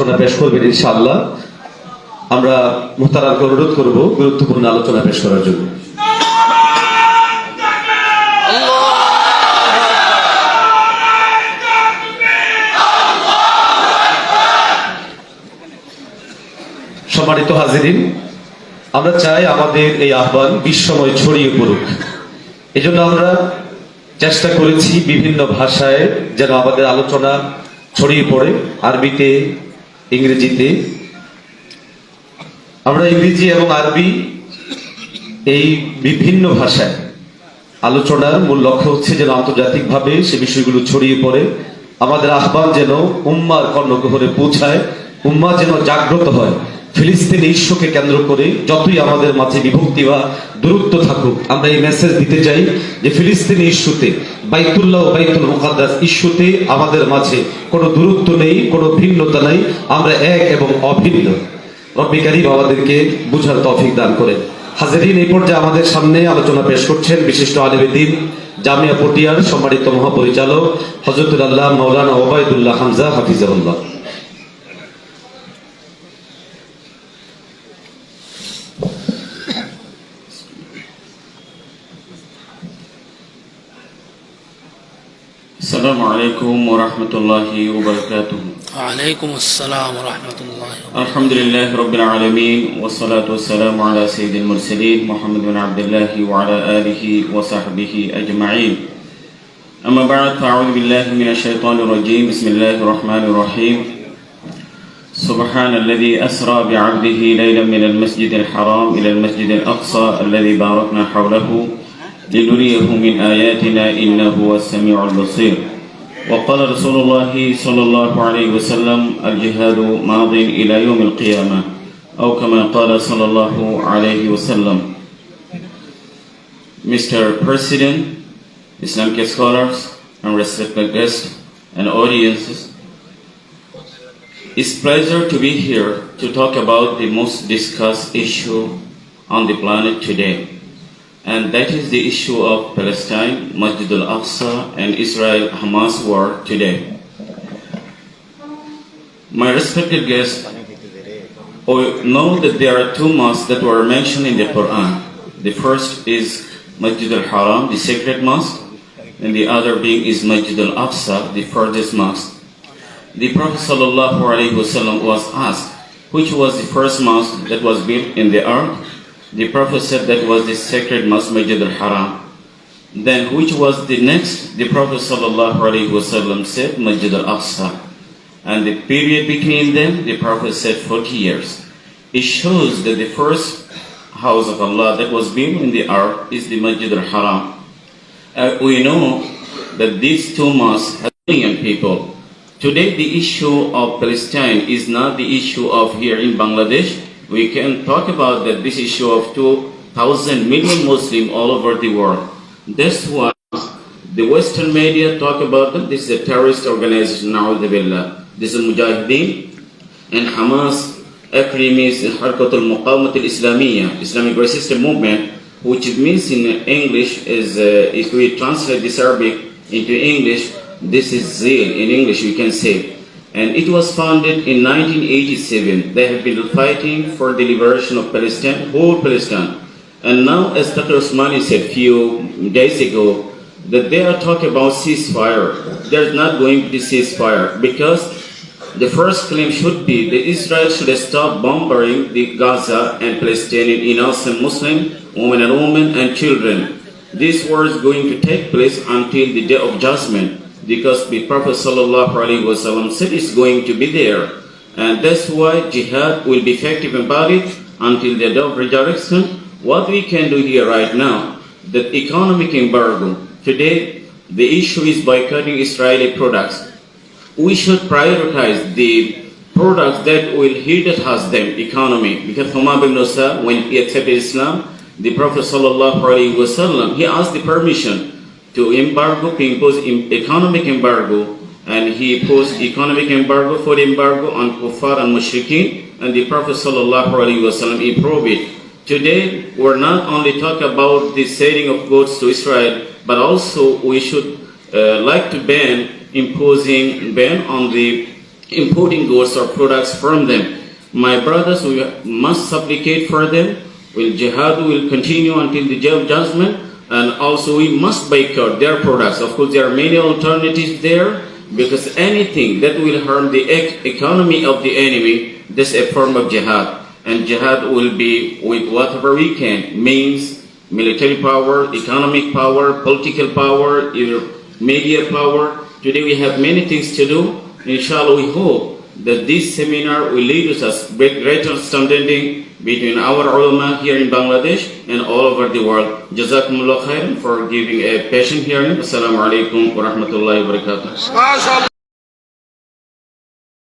আলোচনা পেশ করবেন ইনশাআল্লাহ। আমরা মুহতারামকে অনুরোধ করব গুরুত্বপূর্ণ আলোচনা পেশ করার জন্য। সম্মানিত হাজিরিন, আমরা চাই আমাদের এই আহ্বান বিশ্বময় ছড়িয়ে পড়ুক। এজন্য আমরা চেষ্টা করেছি বিভিন্ন ভাষায় যেন আমাদের আলোচনা ছড়িয়ে পড়ে, আরবিতে, ইংরেজিতে। আমরা ইংরেজি এবং আরবি এই বিভিন্ন ভাষায় আলোচনার মূল লক্ষ্য হচ্ছে যেন আন্তর্জাতিকভাবে সে বিষয়গুলো ছড়িয়ে পড়ে, আমাদের আহ্বান যেন উম্মার কর্ণকুহরে পৌঁছায়, উম্মা যেন জাগ্রত হয়। ফিলিস্তিন ইস্যুকে কেন্দ্র করে যতই আমাদের মাঝে বিভক্তি বা দূরত্ব থাকুক, আমরা এই মেসেজ দিতে চাই যে ফিলিস্তিনি ইস্যুতে, বাইতুল্লাহ ও বাইতুল মুকাদ্দাস ইস্যুতে আমাদের মাঝে কোনো দূরত্ব নেই, কোনো ভিন্নতা নেই, আমরা এক এবং অভিন্ন। রব্বি কারীম আমাদেরকে বুঝার তৌফিক দান করে। হাজিরিন, এই পর্যায়ে আমাদের সামনে আলোচনা পেশ করছেন বিশিষ্ট আলেম দ্বীন, জামিয়া পটিয়ার সম্মানিত মহাপরিচালক হযরতুল আল্লাহ মাওলানা Obaidullah Hamza হাফিজাহুল্লাহ। السلام عليكم ورحمة الله وبركاته. وعليكم السلام ورحمة الله وبركاته. الحمد لله رب العالمين والصلاة والسلام على سيد المرسلين محمد بن عبد الله وعلى آله وصحبه أجمعين. أما بعد فأعوذ بالله من الشيطان الرجيم. بسم الله الرحمن الرحيم. سبحان الذي أسرى بعبده ليلا من المسجد الحرام إلى المسجد الأقصى الذي باركنا حوله لنريه من آياتنا إنه هو السميع البصير. وقال رسول الله صلى الله عليه وسلم الجهاد ماض إلى يوم القيامة أو كما قال صلى الله عليه وسلم. Mr. President, Islamic scholars and respected guests and audiences, it's a pleasure to be here to talk about the most discussed issue on the planet today. And that is the issue of Palestine, Masjid al-Aqsa, and Israel-Hamas war today. My respected guests know that there are two mosques that were mentioned in the Quran. The first is Masjid al-Haram, the sacred mosque, and the other being is Masjid al-Aqsa, the furthest mosque. The Prophet ﷺ was asked which was the first mosque that was built in the earth. The Prophet said that was the sacred mosque, Masjid al-Haram. Then which was the next? The Prophet ﷺ said Masjid al-Aqsa. And the period between them, the Prophet said 40 years. It shows that the first house of Allah that was built in the earth is the Masjid al-Haram. We know that these two mosques have million people. Today the issue of Palestine is not the issue of here in Bangladesh. We can talk about that this issue of 2,000 million Muslims all over the world. That's why the Western media talk about that this is a terrorist organization, na'udhu. This is Mujahideen and Hamas acronym is Harkat al-Muqawmat al-Islamiyya, Islamic Resistance Movement, which means in English is, if we translate this Arabic into English, this is zeal in English we can say. And it was founded in 1987. They have been fighting for the liberation of Palestine, whole Palestine. And now, as Dr. Osmani said a few days ago, that they are talking about ceasefire. There's not going to be ceasefire because the first claim should be that Israel should stop bombarding the Gaza and Palestinian innocent Muslim, women and children. This war is going to take place until the day of judgment. Because the Prophet ﷺ said it's going to be there. And that's why jihad will be effective about it until the day of resurrection. What we can do here right now, that economic embargo, today the issue is boycotting Israeli products. We should prioritize the products that will hit us them economy. Because Umar ibn Musa, when he accepted Islam, the Prophet ﷺ, he asked the permission to embargo, to impose economic embargo, and he imposed economic embargo, food embargo on kuffar and mushrikeen, and the Prophet ﷺ approved it. Today, we're not only talking about the selling of goods to Israel, but also we should like to imposing ban on the importing goods or products from them. My brothers, we must supplicate for them. Jihad will continue until the day of judgment, and also we must boycott their products. Of course, there are many alternatives there, because anything that will harm the economy of the enemy, this is a form of jihad. And jihad will be with whatever we can, means military power, economic power, political power, media power. Today we have many things to do. Inshallah, we hope that this seminar will lead to us greater understanding between our ulama here in Bangladesh and all over the world. Jazakumullah khairan for giving a patient hearing. Assalamu alaikum wa rahmatullahi wa barakatuh.